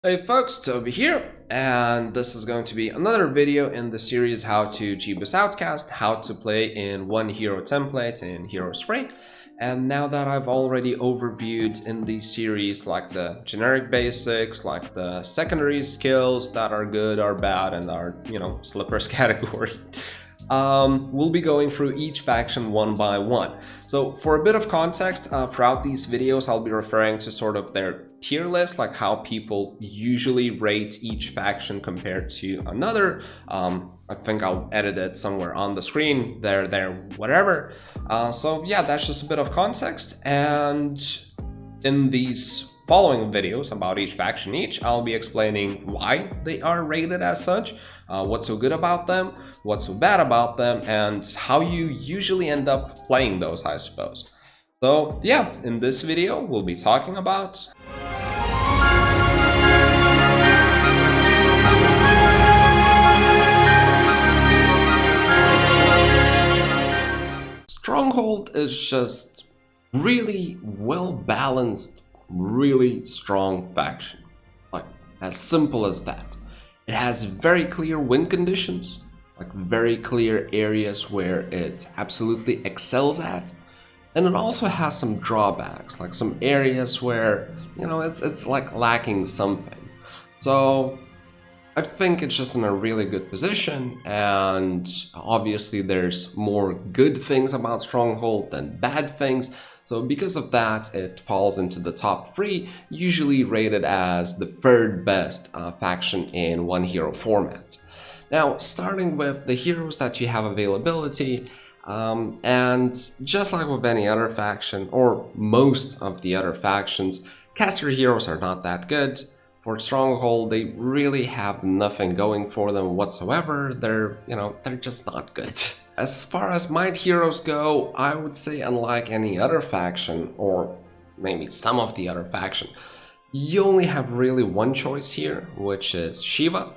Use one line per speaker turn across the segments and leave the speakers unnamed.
Hey folks, Toby here, and this is going to be another video in the series how to Jebus Outcast, how to play in one hero template in Heroes Free. And now that I've already overviewed in these series like the generic basics, like the secondary skills that are good or bad and are, slippers category, we'll be going through each faction one by one. So for a bit of context, throughout these videos I'll be referring to sort of their tier list, like how people usually rate each faction compared to another. I think I'll edit it somewhere on the screen, there, whatever. So yeah, that's just a bit of context, and in these following videos about each faction I'll be explaining why they are rated as such, what's so good about them, what's so bad about them, and how you usually end up playing those, I suppose. So yeah, in this video we'll be talking about Stronghold is just really well balanced, really strong faction. Like, as simple as that. It has very clear win conditions, like very clear areas where it absolutely excels at. And it also has some drawbacks, like some areas where, it's like lacking something. So I think it's just in a really good position, and obviously there's more good things about Stronghold than bad things. So because of that, it falls into the top 3, usually rated as the third best faction in one hero format. Now, starting with the heroes that you have availability, and just like with any other faction, or most of the other factions, caster heroes are not that good. For Stronghold, they really have nothing going for them whatsoever. They're just not good. As far as might heroes go, I would say unlike any other faction, or maybe some of the other faction, you only have really one choice here, which is Shiva.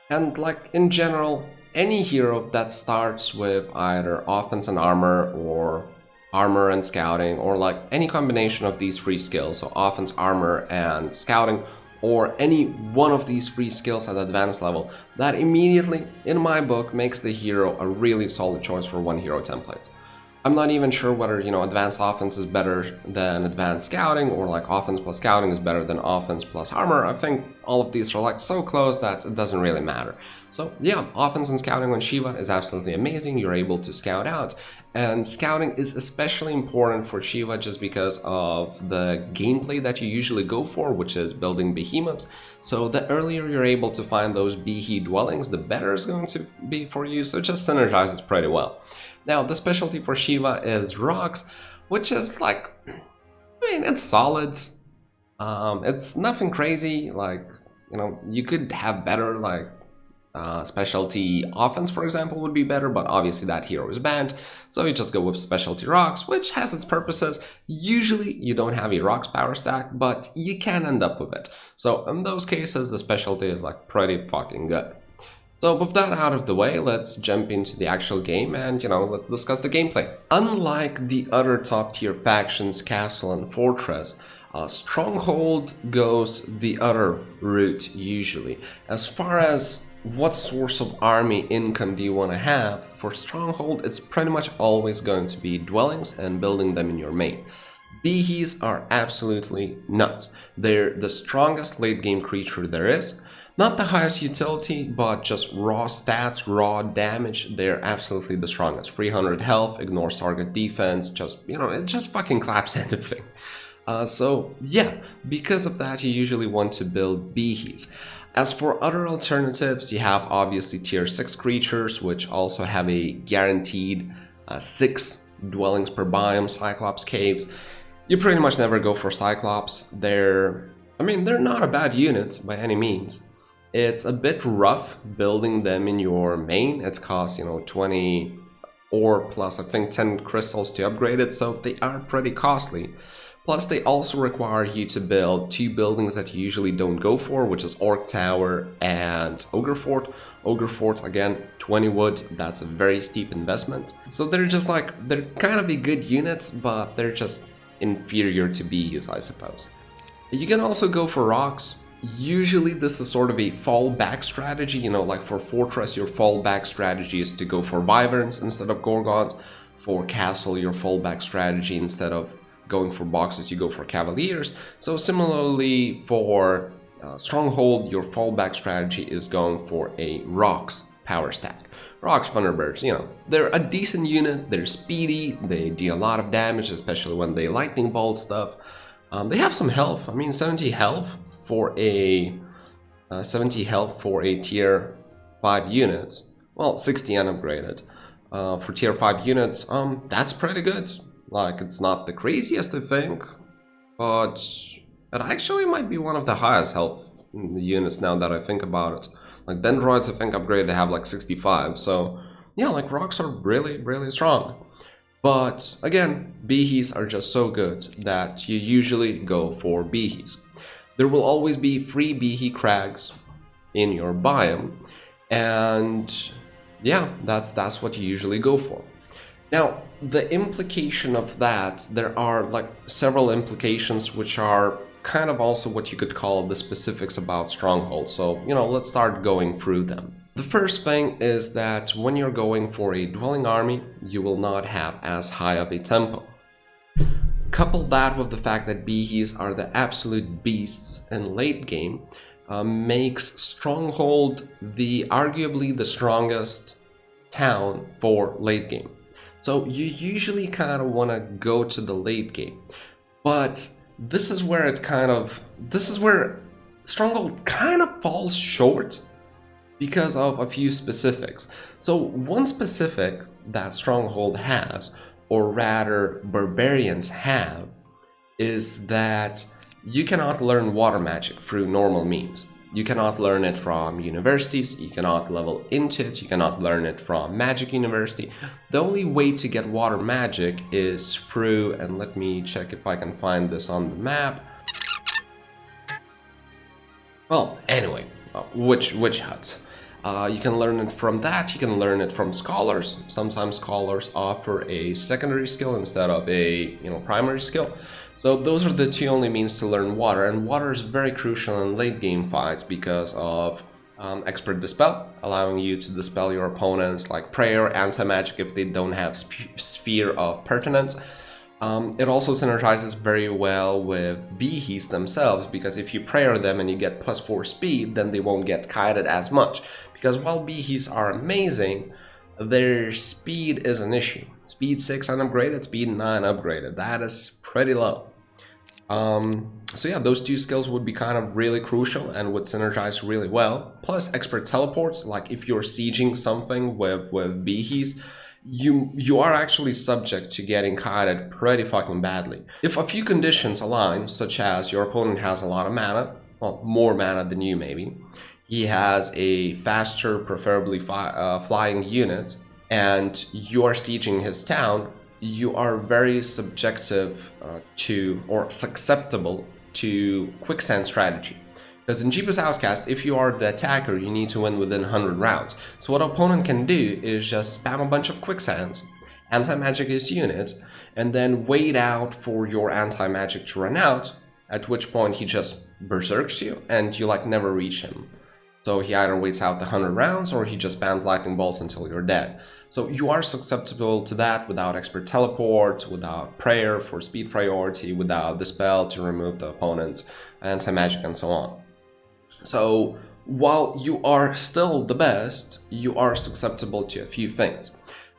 And like in general, any hero that starts with either offense and armor, or armor and scouting, or like any combination of these 3 skills, so offense, armor, and scouting, or any one of these 3 skills at advanced level, that immediately, in my book, makes the hero a really solid choice for one hero template. I'm not even sure whether, advanced offense is better than advanced scouting, or like offense plus scouting is better than offense plus armor. I think all of these are like so close that it doesn't really matter. So yeah, offense and scouting on Shiva is absolutely amazing. You're able to scout out, and scouting is especially important for Shiva just because of the gameplay that you usually go for, which is building behemoths. So the earlier you're able to find those behe dwellings, the better it's going to be for you, so it just synergizes pretty well. Now, the specialty for Shiva is rocks, which is like, it's solid. It's nothing crazy, like, you could have better, like, specialty offense, for example, would be better, but obviously that hero is banned, so you just go with specialty rocks, which has its purposes. Usually you don't have a rocks power stack, but you can end up with it. So in those cases, the specialty is like pretty fucking good. So with that out of the way, let's jump into the actual game and, let's discuss the gameplay. Unlike the other top tier factions, Castle and Fortress, Stronghold goes the other route usually. As far as what source of army income do you want to have, for Stronghold it's pretty much always going to be dwellings and building them in your main. Behes are absolutely nuts. They're the strongest late game creature there is. Not the highest utility, but just raw stats, raw damage, they're absolutely the strongest. 300 health, ignores target defense, just, it just fucking claps anything. So yeah, because of that you usually want to build behes. As for other alternatives, you have obviously tier 6 creatures, which also have a guaranteed 6 dwellings per biome, Cyclops Caves. You pretty much never go for Cyclops. They're not a bad unit by any means. It's a bit rough building them in your main. It costs, 20 or plus, I think 10 crystals to upgrade it, so they are pretty costly. Plus, they also require you to build 2 buildings that you usually don't go for, which is Orc Tower and Ogre Fort. Ogre Fort, again, 20 wood, that's a very steep investment. So they're kind of a good units, but they're just inferior to bees, I suppose. You can also go for rocks. usually this is sort of a fallback strategy, you know, like for Fortress, your fallback strategy is to go for Wyverns instead of Gorgons. For Castle, your fallback strategy, instead of going for boxes, you go for Cavaliers. So similarly for Stronghold, your fallback strategy is going for a Rocks power stack. Rocks Thunderbirds, you know, they're a decent unit, they're speedy, they do a lot of damage, especially when they lightning bolt stuff. They have some health. I mean, 70 health for a tier 5 unit. Well, 60 unupgraded. For tier 5 units, that's pretty good. Like, it's not the craziest, I think, but it actually might be one of the highest health in the units now that I think about it. Like, Dendroids, I think, upgraded to have like 65, so yeah, like, Rocks are really, really strong. But again, Behees are just so good that you usually go for Behees. There will always be free Behee Crags in your biome, and yeah, that's what you usually go for. Now, the implication of that, there are like several implications which are kind of also what you could call the specifics about Stronghold. So, you know, let's start going through them. The first thing is that when you're going for a dwelling army, you will not have as high of a tempo. Couple that with the fact that Behees are the absolute beasts in late game, makes Stronghold arguably the strongest town for late game. So you usually kind of want to go to the late game, but this is where Stronghold kind of falls short because of a few specifics. So one specific that Stronghold has, or rather Barbarians have, is that you cannot learn water magic through normal means. You cannot learn it from universities, you cannot level into it, you cannot learn it from Magic University. The only way to get water magic is through, and let me check if I can find this on the map. Well, anyway, witch huts. You can learn it from that, you can learn it from scholars. Sometimes scholars offer a secondary skill instead of a primary skill. So those are the two only means to learn water, and water is very crucial in late game fights because of Expert Dispel, allowing you to dispel your opponents like Prayer, Anti-Magic if they don't have Sphere of Pertinence. It also synergizes very well with Behees themselves, because if you Prayer them and you get +4 speed, then they won't get kited as much. Because while Behees are amazing, their speed is an issue. Speed 6 unupgraded, speed 9 upgraded. That is pretty low. So yeah, those two skills would be kind of really crucial and would synergize really well. Plus Expert Teleports, like if you're sieging something with Behees, you are actually subject to getting kited pretty fucking badly. If a few conditions align, such as your opponent has a lot of mana, well, more mana than you maybe, he has a faster, preferably flying unit, and you are sieging his town, you are very susceptible to quicksand strategy. Because in Jebus Outcast, if you are the attacker, you need to win within 100 rounds. So what an opponent can do is just spam a bunch of quicksands, anti-magic his units, and then wait out for your anti-magic to run out, at which point he just berserks you, and you like never reach him. So he either waits out the 100 rounds, or he just spams lightning bolts until you're dead. So you are susceptible to that without Expert Teleport, without Prayer for speed priority, without Dispel to remove the opponent's anti-magic, and so on. So while you are still the best, you are susceptible to a few things.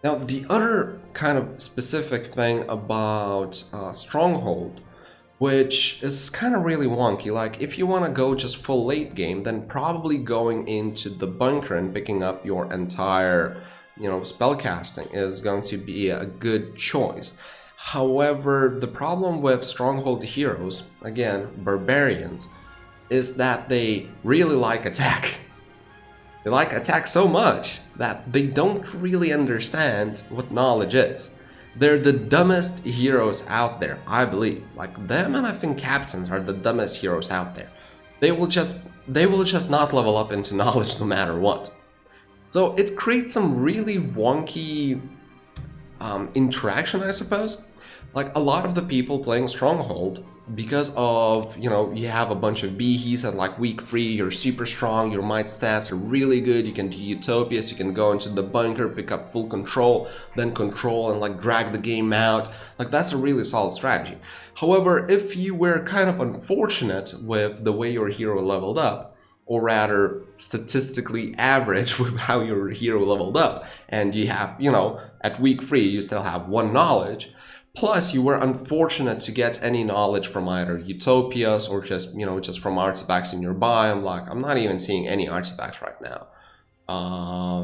Now, the other kind of specific thing about Stronghold, which is kind of really wonky, like if you want to go just full late game, then probably going into the bunker and picking up your entire spellcasting is going to be a good choice. However, the problem with Stronghold heroes, again, Barbarians, is that they really like attack. They like attack so much that they don't really understand what knowledge is. They're the dumbest heroes out there, I believe. Like them, and I think captains are the dumbest heroes out there. They will just not level up into knowledge no matter what. So it creates some really wonky interaction, I suppose. Like a lot of the people playing Stronghold because of, you know, you have a bunch of Behees at like week 3, you're super strong, your might stats are really good, you can do Utopias, you can go into the bunker, pick up full control, then control and like drag the game out. Like that's a really solid strategy. However, if you were kind of unfortunate with the way your hero leveled up, or rather statistically average with how your hero leveled up, and you have, you know, at week 3 you still have 1 knowledge, plus you were unfortunate to get any knowledge from either Utopias or just, you know, just from artifacts in your biome. Like I'm not even seeing any artifacts right now.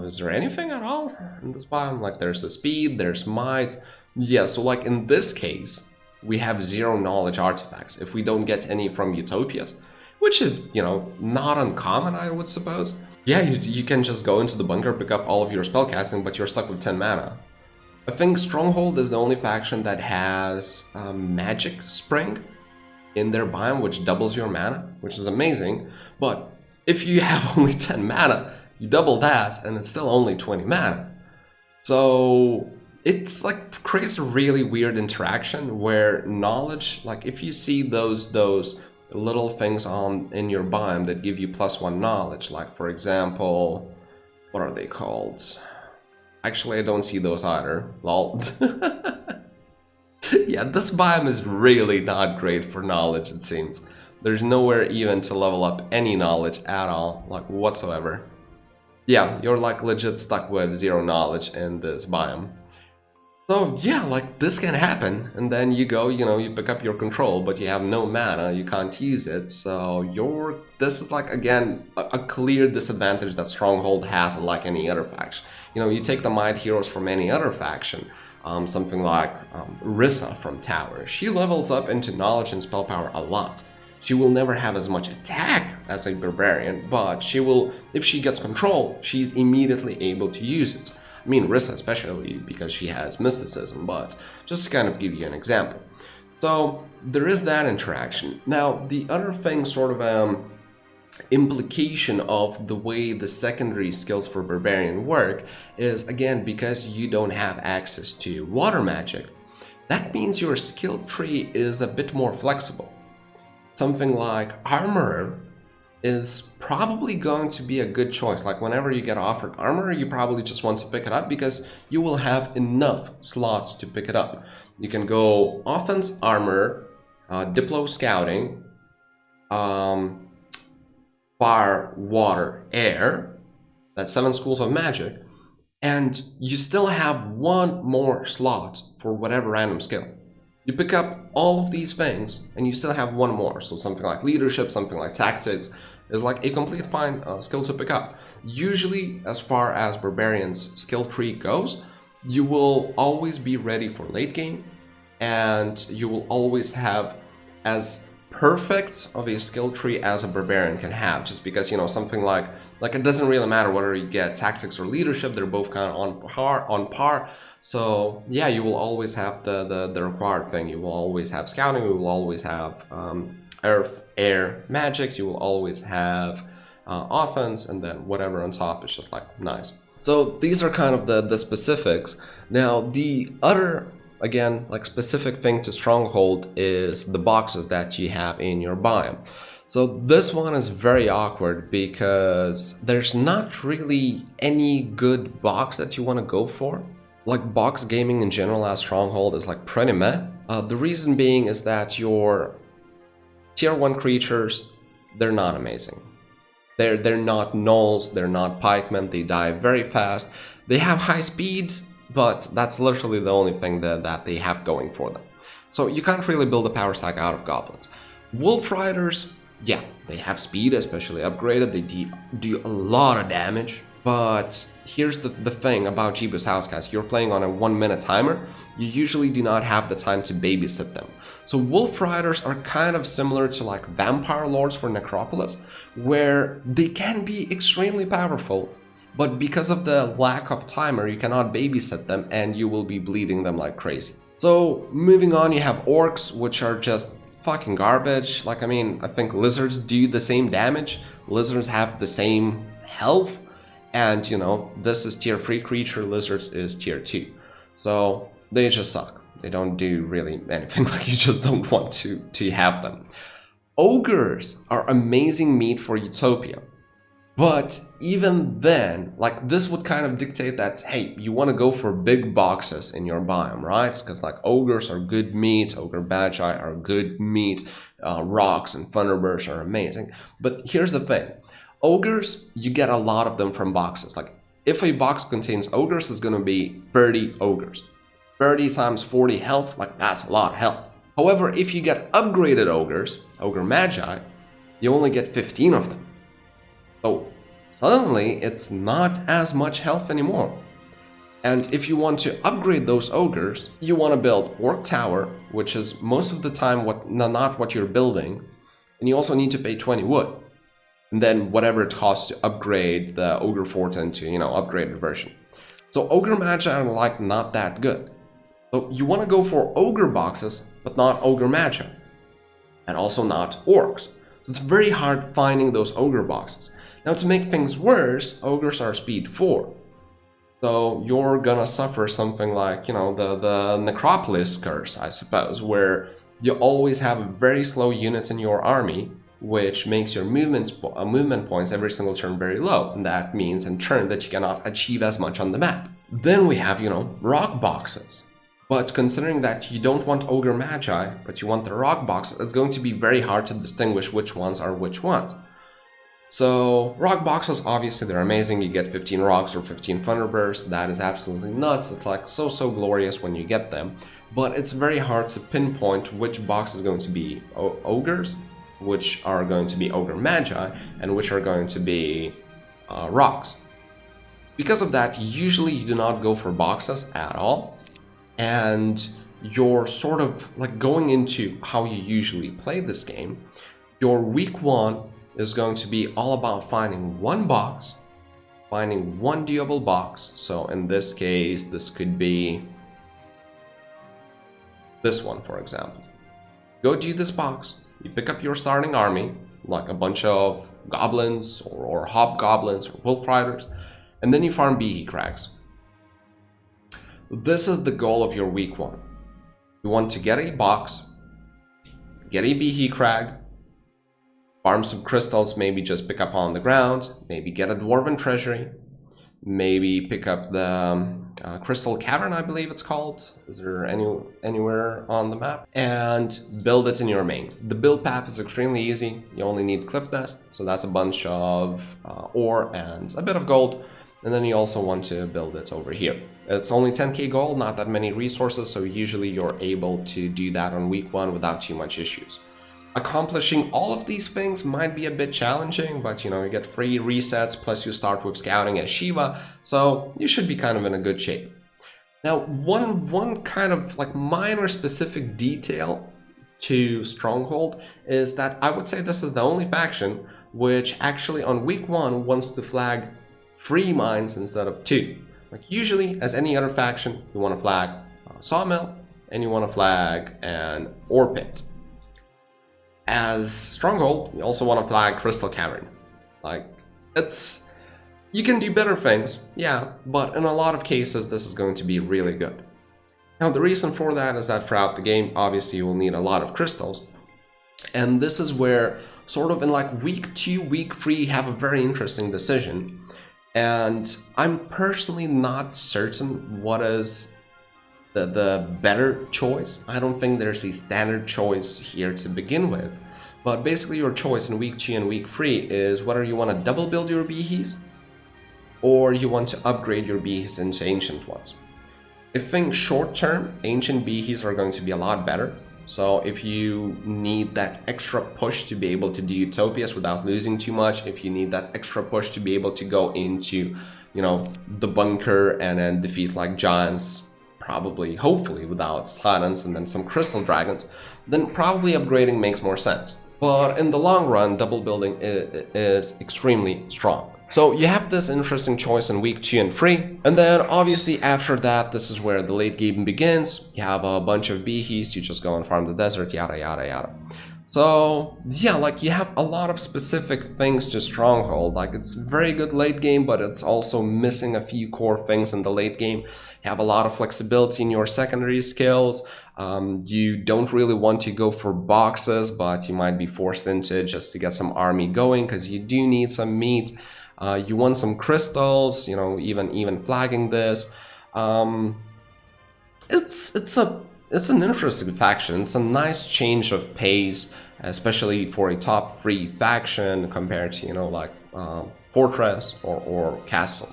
Is there anything at all in this biome? Like there's the speed, there's might. Yeah, so like in this case, we have 0 knowledge artifacts if we don't get any from Utopias, which is, you know, not uncommon, I would suppose. Yeah, you can just go into the bunker, pick up all of your spellcasting, but you're stuck with 10 mana. I think Stronghold is the only faction that has Magic Spring in their biome, which doubles your mana, which is amazing. But if you have only 10 mana, you double that, and it's still only 20 mana. So it's like creates a really weird interaction where knowledge, like if you see those little things in your biome that give you +1 knowledge, like for example, what are they called? Actually, I don't see those either. Lol. Yeah, this biome is really not great for knowledge, it seems. There's nowhere even to level up any knowledge at all, like whatsoever. Yeah, you're like legit stuck with 0 knowledge in this biome. So yeah, like this can happen, and then you go, you know, you pick up your control, but you have no mana, you can't use it, so this is like, again, a clear disadvantage that Stronghold has unlike any other faction. You know, you take the might heroes from any other faction, something like Rissa from Tower, she levels up into knowledge and spell power a lot. She will never have as much attack as a barbarian, but she will, if she gets control, she's immediately able to use it. I mean, Rissa especially, because she has mysticism, but just to kind of give you an example. So there is that interaction. Now, the other thing, sort of implication of the way the secondary skills for Barbarian work is, again, because you don't have access to water magic, that means your skill tree is a bit more flexible. Something like Armorer is probably going to be a good choice. Like whenever you get offered armor, you probably just want to pick it up because you will have enough slots to pick it up. You can go offense, armor, Diplo scouting, fire, water, air. That's 7 schools of magic, and you still have 1 more slot for whatever random skill. You pick up all of these things and you still have 1 more. So something like leadership, something like tactics is like a complete fine skill to pick up. Usually, as far as Barbarian's skill tree goes, you will always be ready for late game, and you will always have as perfect of a skill tree as a Barbarian can have, just because, you know, something like it doesn't really matter whether you get tactics or leadership, they're both kind of on par. So yeah, you will always have the required thing. You will always have scouting, you will always have earth, air, magics, you will always have offense, and then whatever on top is just like nice. So these are kind of the specifics. Now the other, again, like specific thing to Stronghold is the boxes that you have in your biome. So this one is very awkward because there's not really any good box that you want to go for. Like box gaming in general as Stronghold is like pretty meh. The reason being is that your tier 1 creatures, they're not amazing. They're not gnolls, they're not pikemen, they die very fast. They have high speed, but that's literally the only thing that they have going for them. So you can't really build a power stack out of goblins. Wolf Riders, yeah, they have speed, especially upgraded, they do a lot of damage. But here's the thing about Jebus Outcast, you're playing on a 1-minute timer, you usually do not have the time to babysit them. So Wolf Riders are kind of similar to like Vampire Lords for Necropolis, where they can be extremely powerful, but because of the lack of timer, you cannot babysit them and you will be bleeding them like crazy. So moving on, you have Orcs, which are just fucking garbage. Like, I mean, I think Lizards do the same damage, Lizards have the same health, and you know, this is tier 3 creature, Lizards is tier 2. So they just suck. They don't do really anything, like you just don't want to have them. Ogres are amazing meat for Utopia. But even then, like this would kind of dictate that, hey, you want to go for big boxes in your biome, right? Because like ogres are good meat, ogre magi are good meat, rocks and thunderbirds are amazing. But here's the thing, ogres, you get a lot of them from boxes. Like if a box contains ogres, it's going to be 30 ogres. 30 times 40 health, like that's a lot of health. However, if you get upgraded ogres, ogre magi, you only get 15 of them. So suddenly it's not as much health anymore. And if you want to upgrade those ogres, you want to build Orc Tower, which is most of the time not what you're building, and you also need to pay 20 wood. And then whatever it costs to upgrade the Ogre Fort into, upgraded version. So Ogre Magi are like not that good. So you want to go for Ogre boxes, but not Ogre Magi. And also not Orcs. So it's very hard finding those Ogre boxes. Now to make things worse, Ogres are speed 4. So you're gonna suffer something like, the Necropolis curse, I suppose, where you always have very slow units in your army, which makes your movement points every single turn very low. And that means in turn that you cannot achieve as much on the map. Then we have, rock boxes. But considering that you don't want Ogre Magi, but you want the rock boxes, it's going to be very hard to distinguish which ones are which ones. So rock boxes, obviously they're amazing. You get 15 rocks or 15 thunderbursts. That is absolutely nuts. It's like so glorious when you get them. But it's very hard to pinpoint which box is going to be ogres, which are going to be ogre magi, and which are going to be rocks. Because of that, usually you do not go for boxes at all. And you're sort of like going into how you usually play this game. Your week 1 is going to be all about finding one box, finding one doable box. So in this case, this could be this one, for example. Go do this box, you pick up your starting army, like a bunch of goblins or hobgoblins or wolf riders, and then you farm beehee crags. This is the goal of your week 1. You want to get a box, get a beehee crag, farm some crystals, maybe just pick up on the ground, maybe get a dwarven treasury, maybe pick up the crystal cavern, I believe it's called. Is there anywhere on the map? And build it in your main. The build path is extremely easy. You only need cliff nest, so that's a bunch of ore and a bit of gold. And then you also want to build it over here. It's only 10k gold, not that many resources, so usually you're able to do that on week 1 without too much issues. Accomplishing all of these things might be a bit challenging, but you get free resets, plus you start with scouting as Shiva, so you should be kind of in a good shape. Now, one kind of like minor specific detail to Stronghold is that I would say this is the only faction which actually on week 1 wants to flag 3 mines instead of 2. Like usually, as any other faction, you want to flag a sawmill and you want to flag an ore pit. As Stronghold, you also want to flag Crystal Cavern. Like, you can do better things, yeah, but in a lot of cases, this is going to be really good. Now, the reason for that is that throughout the game, obviously, you will need a lot of crystals. And this is where, sort of in like week 2, week 3, you have a very interesting decision. And I'm personally not certain what is the better choice. I don't think there's a standard choice here to begin with. But basically your choice in week 2 and week 3 is whether you want to double build your beehies or you want to upgrade your beehies into ancient ones. I think short term, ancient beehies are going to be a lot better. So if you need that extra push to be able to do utopias without losing too much, if you need that extra push to be able to go into, the bunker and then defeat like giants, probably, hopefully without silence and then some crystal dragons, then probably upgrading makes more sense. But in the long run, double building is extremely strong. So you have this interesting choice in week 2 and 3, and then obviously after that, this is where the late game begins. You have a bunch of beehies, you just go and farm the desert, yada yada yada. So yeah, like you have a lot of specific things to Stronghold. Like it's very good late game, but it's also missing a few core things in the late game. You have a lot of flexibility in your secondary skills. You don't really want to go for boxes, but you might be forced into it just to get some army going, because you do need some meat. You want some crystals, you know, even flagging this. It's an interesting faction. It's a nice change of pace, especially for a top 3 faction compared to, you know, like Fortress or Castle.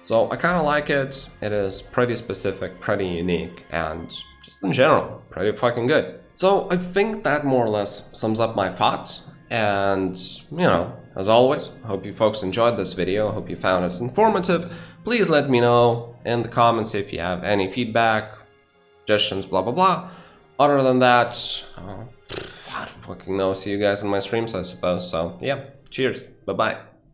So I kind of like it. It is pretty specific, pretty unique, and just in general, pretty fucking good. So I think that more or less sums up my thoughts. And, you know, as always, I hope you folks enjoyed this video. I hope you found it informative. Please let me know in the comments if you have any feedback, suggestions, blah blah blah. Other than that, I don't fucking know. See you guys in my streams, I suppose. So yeah, cheers, bye bye.